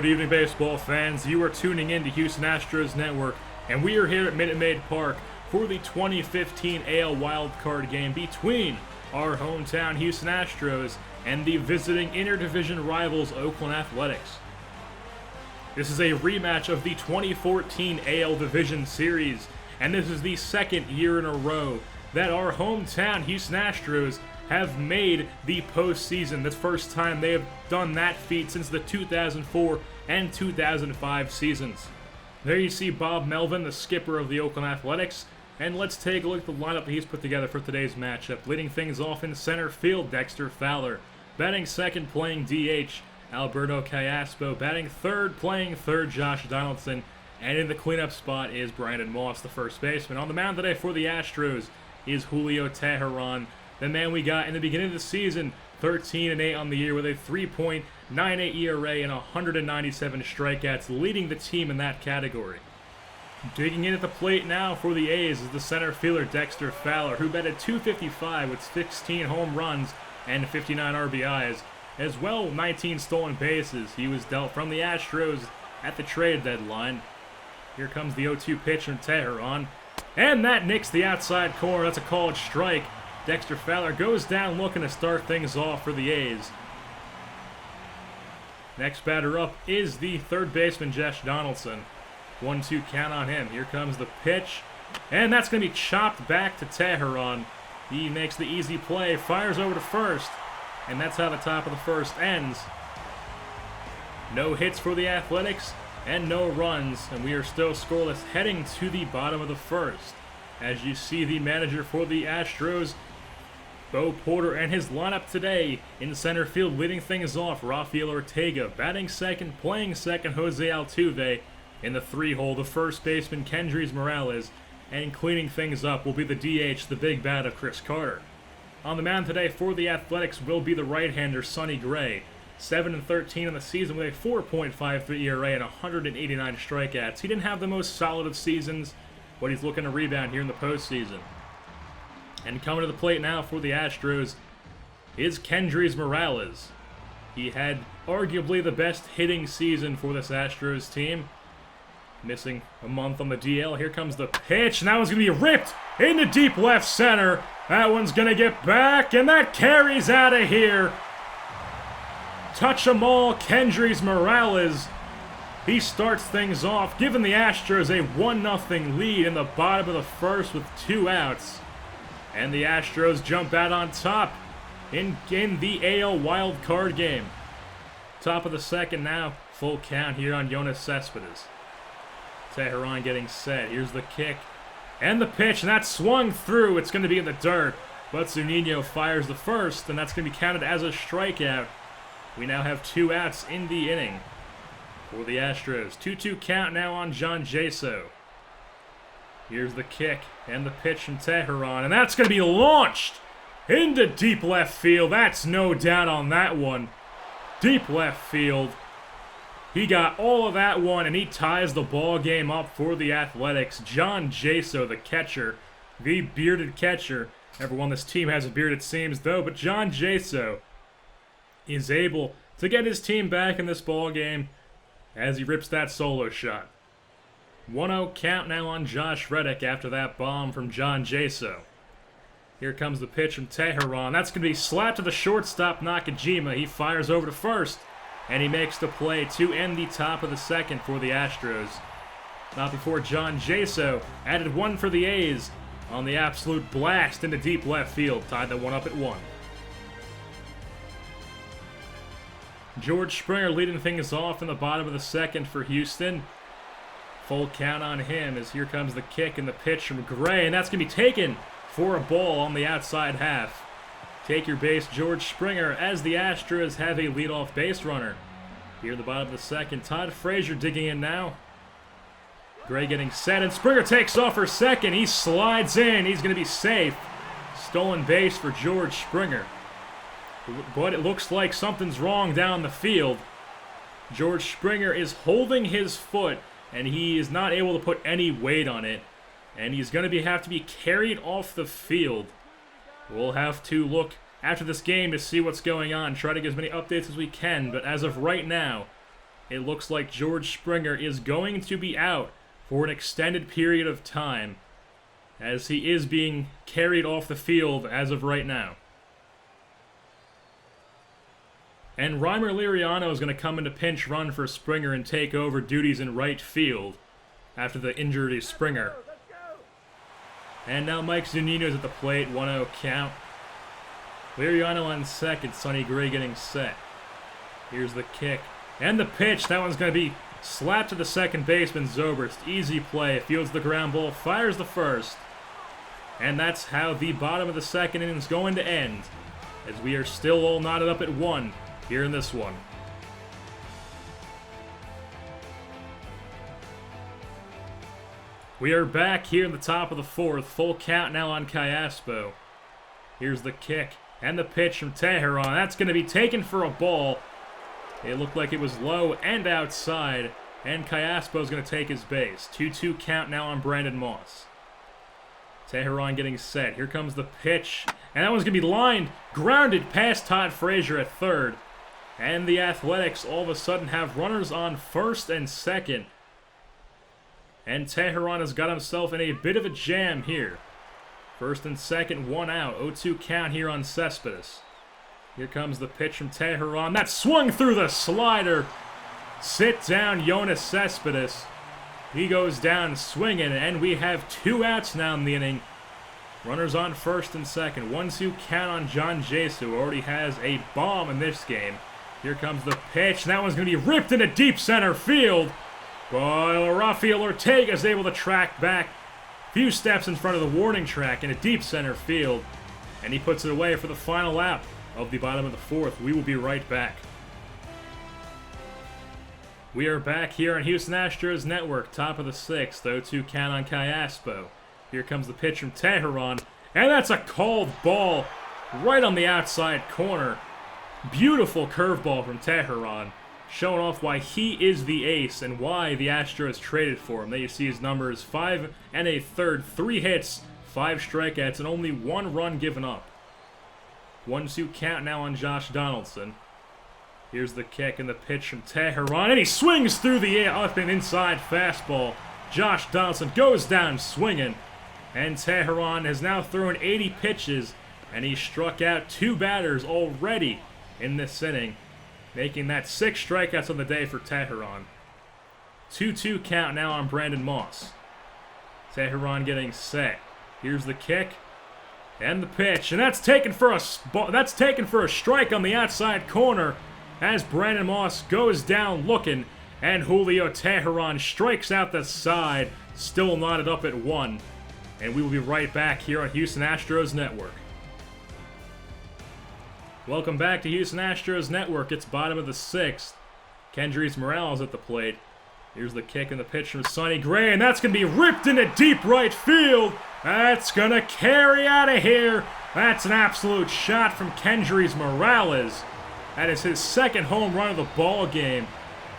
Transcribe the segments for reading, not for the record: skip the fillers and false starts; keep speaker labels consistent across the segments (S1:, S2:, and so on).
S1: Good evening, baseball fans. You are tuning in to Houston Astros Network, and we are here at Minute Maid Park for the 2015 AL wildcard game between our hometown Houston Astros and the visiting interdivision rivals Oakland Athletics. This is a rematch of the 2014 AL Division Series, and this is the second year in a row that our hometown Houston Astros have made the postseason. The first time they have done that feat since the 2004 and 2005 seasons. There you see Bob Melvin, the skipper of the Oakland Athletics, and let's take a look at the lineup that he's put together for today's matchup. Leading things off in center field, Dexter Fowler. Batting second, playing DH, Alberto Callaspo. Batting third, playing third, Josh Donaldson. And in the cleanup spot is Brandon Moss, the first baseman. On the mound today for the Astros is Julio Teheran, the man we got in the beginning of the season, 13-8 on the year with a 3.98 ERA and 197 strikeouts, leading the team in that category. Digging in at the plate now for the A's is the center fielder Dexter Fowler, who batted .255 with 16 home runs and 59 RBIs, as well 19 stolen bases. He was dealt from the Astros at the trade deadline. Here comes the 0-2 pitch from Teheran, and that nicks the outside corner. That's a called strike. Dexter Fowler goes down looking to start things off for the A's. Next batter up is the third baseman, Josh Donaldson. 1-2 count on him. Here comes the pitch, and that's going to be chopped back to Teheran. He makes the easy play, fires over to first, and that's how the top of the first ends. No hits for the Athletics and no runs, and we are still scoreless heading to the bottom of the first. As you see, the manager for the Astros, Bo Porter, and his lineup today in center field, leading things off, Rafael Ortega. Batting second, playing second, Jose Altuve. In the three-hole, the first baseman, Kendrys Morales. And cleaning things up will be the DH, the big bat of Chris Carter. On the mound today for the Athletics will be the right-hander, Sonny Gray. 7-13 in the season with a 4.53 ERA and 189 strikeouts. He didn't have the most solid of seasons, but he's looking to rebound here in the postseason. And coming to the plate now for the Astros is Kendrys Morales. He had arguably the best hitting season for this Astros team. Missing a month on the DL. Here comes the pitch, and that one's going to be ripped into deep left center. That one's going to get back, and that carries out of here. Touch 'em all, Kendrys Morales. He starts things off, giving the Astros a 1-0 lead in the bottom of the first with 2 outs. And the Astros jump out on top in the AL wild card game. Top of the second now, full count here on Yoenis Cespedes. Teheran getting set. Here's the kick and the pitch, and that swung through. It's going to be in the dirt, but Zunino fires the first, and that's going to be counted as a strikeout. We now have 2 outs in the inning for the Astros. 2-2 count now on John Jaso. Here's the kick and the pitch from Teheran, and that's going to be launched into deep left field. That's no doubt on that one. Deep left field. He got all of that one, and he ties the ball game up for the Athletics. John Jaso, the catcher, the bearded catcher. Everyone on this team has a beard, it seems, though, but John Jaso is able to get his team back in this ball game as he rips that solo shot. 1-0 count now on Josh Reddick after that bomb from John Jaso. Here comes the pitch from Teheran. That's going to be slapped to the shortstop, Nakajima. He fires over to first, and he makes the play to end the top of the second for the Astros. Not before John Jaso added one for the A's on the absolute blast into deep left field. Tied that one up at 1. George Springer leading things off in the bottom of the second for Houston. Full count on him as here comes the kick and the pitch from Gray, and that's going to be taken for a ball on the outside half. Take your base, George Springer, as the Astros have a leadoff base runner. Here in the bottom of the second, Todd Frazier digging in now. Gray getting set, and Springer takes off for second. He slides in. He's going to be safe. Stolen base for George Springer. But it looks like something's wrong down the field. George Springer is holding his foot, and he is not able to put any weight on it. And he's going to have to be carried off the field. We'll have to look after this game to see what's going on, try to get as many updates as we can. But as of right now, it looks like George Springer is going to be out for an extended period of time, as he is being carried off the field as of right now. And Reimer Liriano is going to come into pinch run for Springer and take over duties in right field after the injury to Springer. And now Mike Zunino is at the plate, 1-0 count. Liriano on second, Sonny Gray getting set. Here's the kick. And the pitch, that one's going to be slapped to the second baseman, Zobrist. Easy play, fields the ground ball, fires the first. And that's how the bottom of the second inning is going to end, as we are still all knotted up at 1 here in this one. We are back here in the top of the 4th. Full count now on Callaspo. Here's the kick and the pitch from Teheran. That's going to be taken for a ball. It looked like it was low and outside, and Callaspo is going to take his base. 2-2 count now on Brandon Moss. Teheran getting set. Here comes the pitch, and that one's going to be lined, grounded past Todd Frazier at third. And the Athletics all of a sudden have runners on first and second. And Teheran has got himself in a bit of a jam here. First and second, 1 out. 0-2 count here on Cespedes. Here comes the pitch from Teheran. That swung through the slider. Sit down, Jonas Cespedes. He goes down swinging, and we have 2 outs now in the inning. Runners on first and second. 1-2 count on John Jasu, who already has a bomb in this game. Here comes the pitch. And that one's going to be ripped into deep center field. But Rafael Ortega is able to track back a few steps in front of the warning track in a deep center field. And he puts it away for the final out of the bottom of the 4th. We will be right back. We are back here on Houston Astros Network, top of the 6th, 0-2 count on Callaspo. Here comes the pitch from Teheran, and that's a called ball right on the outside corner. Beautiful curveball from Teheran, showing off why he is the ace and why the Astros traded for him. There you see his numbers, 5 1/3, 3 hits, 5 strikeouts, and only 1 run given up. 1-2 count now on Josh Donaldson. Here's the kick and the pitch from Teheran, and he swings through the air up and inside fastball. Josh Donaldson goes down swinging, and Teheran has now thrown 80 pitches, and he struck out 2 batters already in this inning, making that 6 strikeouts on the day for Teheran. 2-2 count now on Brandon Moss. Teheran getting set. Here's the kick and the pitch, and that's taken for a strike on the outside corner as Brandon Moss goes down looking, and Julio Teheran strikes out the side, still knotted up at 1. And we will be right back here on Houston Astros Network. Welcome back to Houston Astros Network. It's bottom of the 6th. Kendrys Morales at the plate. Here's the kick and the pitch from Sonny Gray, and that's going to be ripped into deep right field. That's going to carry out of here. That's an absolute shot from Kendrys Morales. That is his 2nd home run of the ball game.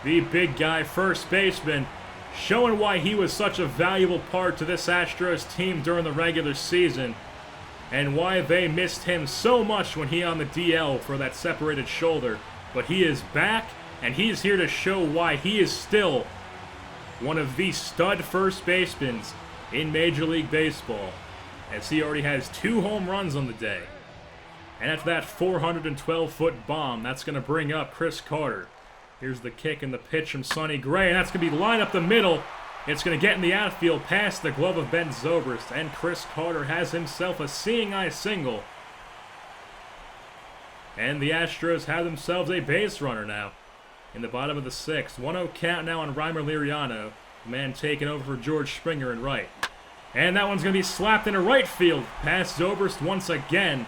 S1: The big guy, first baseman, showing why he was such a valuable part to this Astros team during the regular season, and why they missed him so much when he on the DL for that separated shoulder. But he is back, and he's here to show why he is still one of the stud first basemen in Major League Baseball, as he already has 2 home runs on the day. And after that 412-foot bomb, that's going to bring up Chris Carter. Here's the kick and the pitch from Sonny Gray, and that's going to be lined up the middle. It's going to get in the outfield past the glove of Ben Zobrist, and Chris Carter has himself a seeing-eye single. And the Astros have themselves a base runner now in the bottom of the 6th. 1-0 count now on Reimer Liriano, the man taking over for George Springer in right. And that one's going to be slapped into right field past Zobrist once again.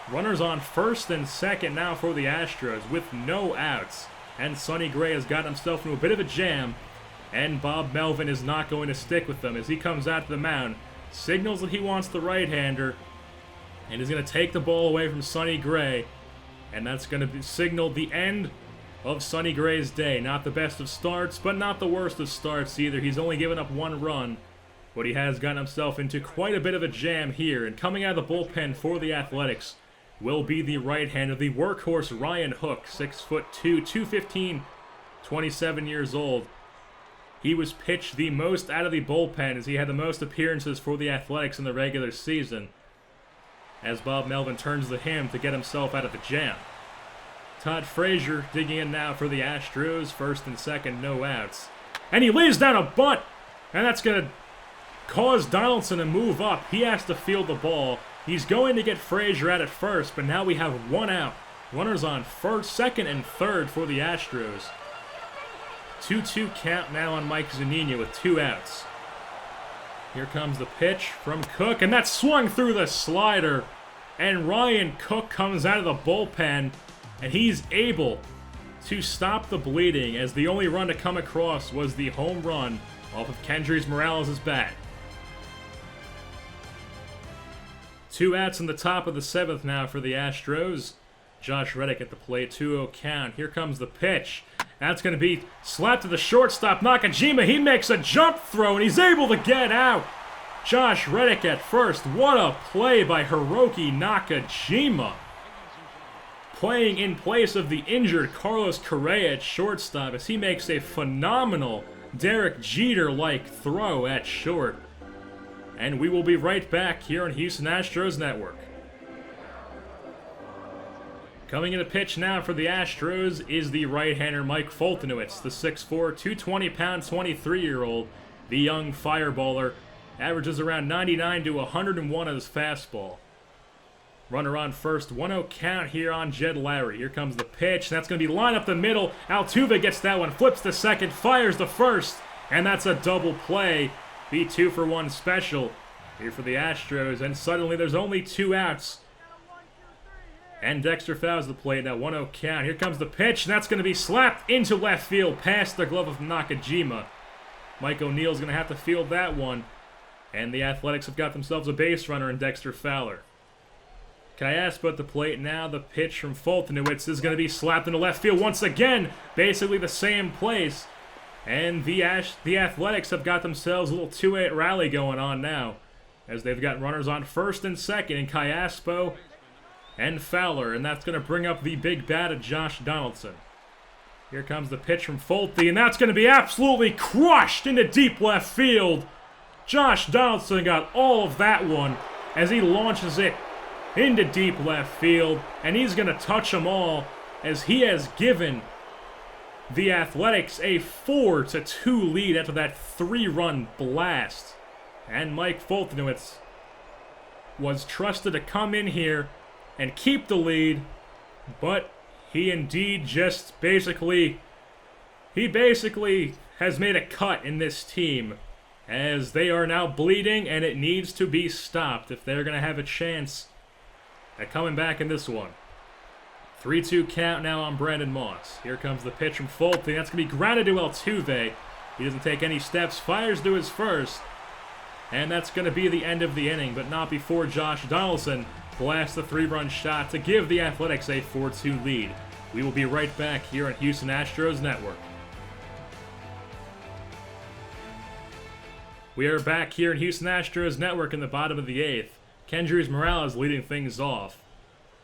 S1: Runners on first and second now for the Astros with no outs. And Sonny Gray has gotten himself into a bit of a jam. And Bob Melvin is not going to stick with them as he comes out to the mound. Signals that he wants the right-hander. And is going to take the ball away from Sonny Gray. And that's going to signal the end of Sonny Gray's day. Not the best of starts, but not the worst of starts either. He's only given up 1 run. But he has gotten himself into quite a bit of a jam here. And coming out of the bullpen for the Athletics will be the right-hander, the workhorse Ryan Hook, 6'2", 215, 27 years old. He was pitched the most out of the bullpen as he had the most appearances for the Athletics in the regular season, as Bob Melvin turns to him to get himself out of the jam. Todd Frazier digging in now for the Astros. First and second, no outs. And he lays down a bunt, and that's going to cause Donaldson to move up. He has to field the ball. He's going to get Frazier out at first, but now we have one out. Runners on first, second, and third for the Astros. 2-2 count now on Mike Zunino with 2 outs. Here comes the pitch from Cook, and that's swung through the slider. And Ryan Cook comes out of the bullpen, and he's able to stop the bleeding as the only run to come across was the home run off of Kendrys Morales' bat. 2 outs in the top of the 7th now for the Astros. Josh Reddick at the plate, 2-0 count. Here comes the pitch. That's going to be slapped to the shortstop, Nakajima. He makes a jump throw, and he's able to get out. Josh Reddick at first. What a play by Hiroki Nakajima. Playing in place of the injured Carlos Correa at shortstop as he makes a phenomenal Derek Jeter-like throw at short. And we will be right back here on Houston Astros Network. Coming in to pitch now for the Astros is the right-hander Mike Foltynewicz, the 6'4", 220-pound, 23-year-old. The young fireballer averages around 99 to 101 of his fastball. Runner on first, 1-0 count here on Jed Lowry. Here comes the pitch, and that's going to be line up the middle. Altuve gets that one, flips to second, fires the first, and that's a double play. The 2-for-1 special here for the Astros, and suddenly there's only 2 outs. And Dexter fouls the plate now, 1-0 count. Here comes the pitch, and that's going to be slapped into left field past the glove of Nakajima. Mike O'Neill's going to have to field that one, and the Athletics have got themselves a base runner in Dexter Fowler. Cayaspo at the plate now. The pitch from Foltynewicz is going to be slapped into left field once again. Basically the same place. And the Athletics have got themselves a little 2-8 rally going on now, as they've got runners on first and second in Cayaspo and Fowler. And that's going to bring up the big bat of Josh Donaldson. Here comes the pitch from Folty, and that's going to be absolutely crushed into deep left field. Josh Donaldson got all of that one as he launches it into deep left field, and he's going to touch them all as he has given the Athletics a 4-2 lead after that 3-run blast. And Mike Foltynewicz was trusted to come in here and keep the lead, but he indeed just basically has made a cut in this team as they are now bleeding, and it needs to be stopped if they're going to have a chance at coming back in this one. 3-2 count now on Brandon Moss. Here comes the pitch from Folty. That's going to be grounded to Altuve. He doesn't take any steps, fires to his first, and that's going to be the end of the inning, but not before Josh Donaldson blasts the 3-run shot to give the Athletics a 4-2 lead. We will be right back here on Houston Astros Network. We are back here in Houston Astros Network in the bottom of the 8th. Kendrys Morales leading things off.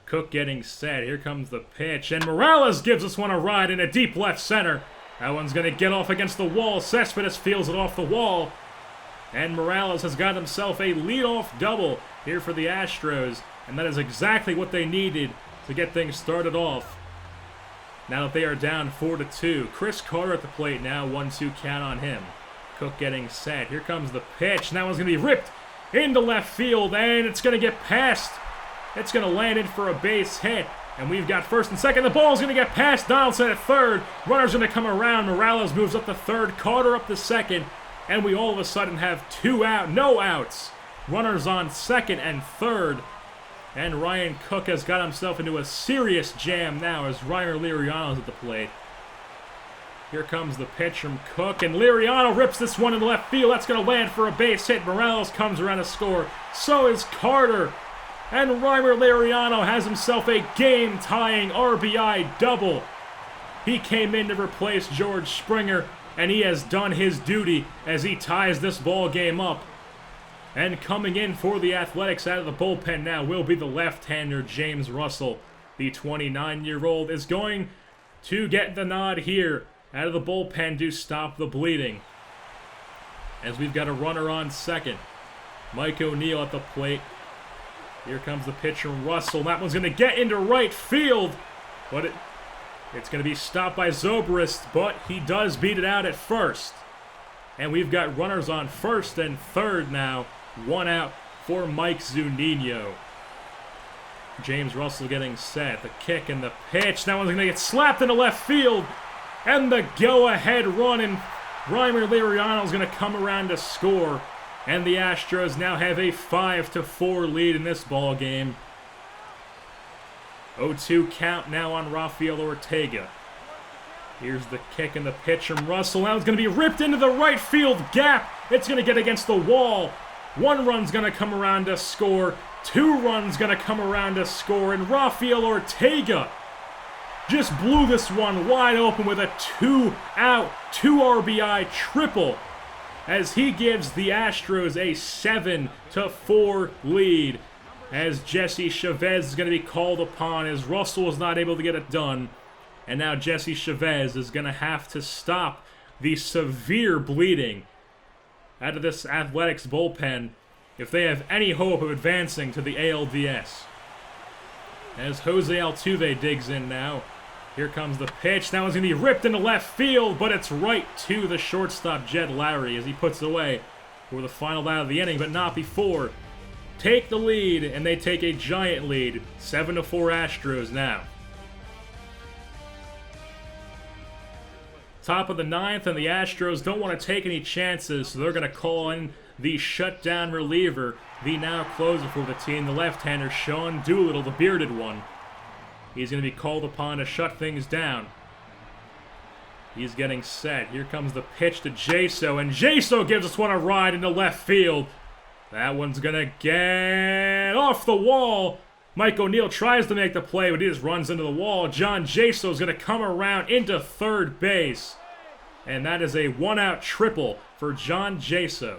S1: Cook getting set. Here comes the pitch. And Morales gives this one a ride in a deep left center. That one's going to get off against the wall. Cespedes fields it off the wall. And Morales has got himself a leadoff double here for the Astros. And that is exactly what they needed to get things started off. Now that they are down 4-2. Chris Carter at the plate now. 1-2 count on him. Cook getting set. Here comes the pitch. And that one's going to be ripped into left field, and it's going to get past. It's going to land in for a base hit, and we've got first and second. The ball's going to get past Donaldson at third. Runner's going to come around. Morales moves up to third. Carter up to second, and we all of a sudden have no outs. Runners on second and third, and Ryan Cook has got himself into a serious jam now as Ryner Liriano's at the plate. Here comes the pitch from Cook, and Liriano rips this one into left field. That's going to land for a base hit. Morales comes around to score. So is Carter. And Ryner Liriano has himself a game-tying RBI double. He came in to replace George Springer, and he has done his duty as he ties this ball game up. And coming in for the Athletics out of the bullpen now will be the left-hander James Russell. The 29-year-old is going to get the nod here out of the bullpen to stop the bleeding. As we've got a runner on second. Mike O'Neill at the plate. Here comes the pitcher, Russell. That one's going to get into right field. But it's going to be stopped by Zobrist, but he does beat it out at first. And we've got runners on first and third now. 1 out for Mike Zunino. James Russell getting set. The kick and the pitch. That one's going to get slapped into left field. And the go-ahead run, and Reimer Liriano is going to come around to score. And the Astros now have a 5-4 lead in this ball game. 0-2 count now on Rafael Ortega. Here's the kick and the pitch from Russell. Now it's going to be ripped into the right field gap. It's going to get against the wall. 1 run's going to come around to score. 2 runs going to come around to score. And Rafael Ortega just blew this one wide open with a 2-out, 2 RBI triple as he gives the Astros a 7-4 lead. As Jesse Chavez is going to be called upon as Russell was not able to get it done. And now Jesse Chavez is going to have to stop the severe bleeding out of this Athletics bullpen if they have any hope of advancing to the ALDS. As Jose Altuve digs in now. Here comes the pitch. That one's going to be ripped into left field, but it's right to the shortstop, Jed Lowry, as he puts it away for the final out of the inning, but not before. Take the lead, and they take a giant lead. 7-4 Astros now. Top of the 9th, and the Astros don't want to take any chances, so they're going to call in the shutdown reliever, the now closer for the team, the left-hander Sean Doolittle, the bearded one. He's going to be called upon to shut things down. He's getting set. Here comes the pitch to Jaso, and Jaso gives us one a ride into left field. That one's going to get off the wall. Mike O'Neill tries to make the play, but he just runs into the wall. John Jaso is going to come around into third base. And that is a 1-out triple for John Jaso.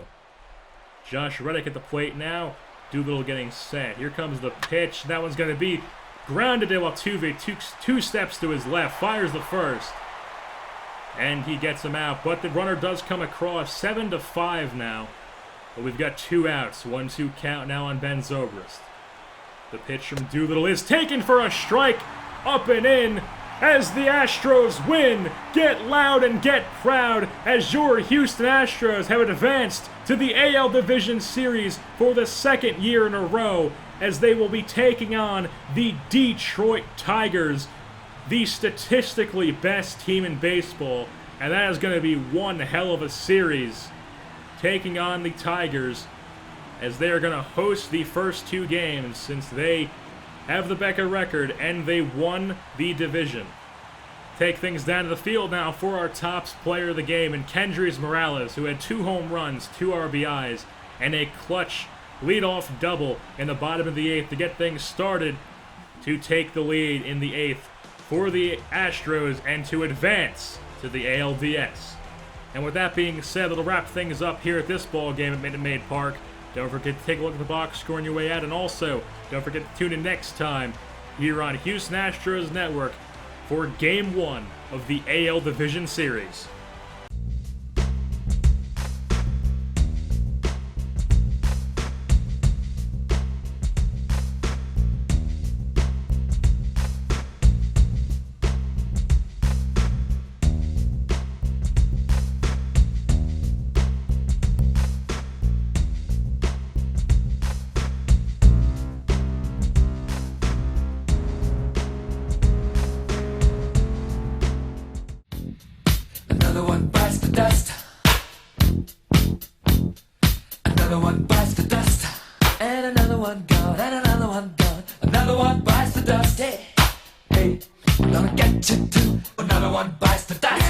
S1: Josh Reddick at the plate now. Doolittle getting set. Here comes the pitch. That one's going to be grounded to Altuve. Two steps to his left. Fires the first. And he gets him out. But the runner does come across. 7-5 now. But we've got 2 outs. 1-2 count now on Ben Zobrist. The pitch from Doolittle is taken for a strike. Up and in. As the Astros win, get loud and get proud as your Houston Astros have advanced to the AL Division Series for the 2nd year in a row as they will be taking on the Detroit Tigers, the statistically best team in baseball, and that is going to be one hell of a series taking on the Tigers as they are going to host the first 2 games since they have the Becca record and they won the division. Take things down to the field now for our tops player of the game in Kendrys Morales, who had 2 home runs, 2 RBIs, and a clutch leadoff double in the bottom of the 8th to get things started to take the lead in the 8th for the Astros and to advance to the ALDS. And with that being said, it'll wrap things up here at this ball game at Minute Maid Park. Don't forget to take a look at the box score on your way out, and also don't forget to tune in next time here on Houston Astros Network for Game 1 of the AL Division Series.
S2: Another one bites the dust. Another one bites the dust. And another one gone, and another one gone. Another one bites the dust. Hey, hey, I'm gonna get you too. Another one bites the dust.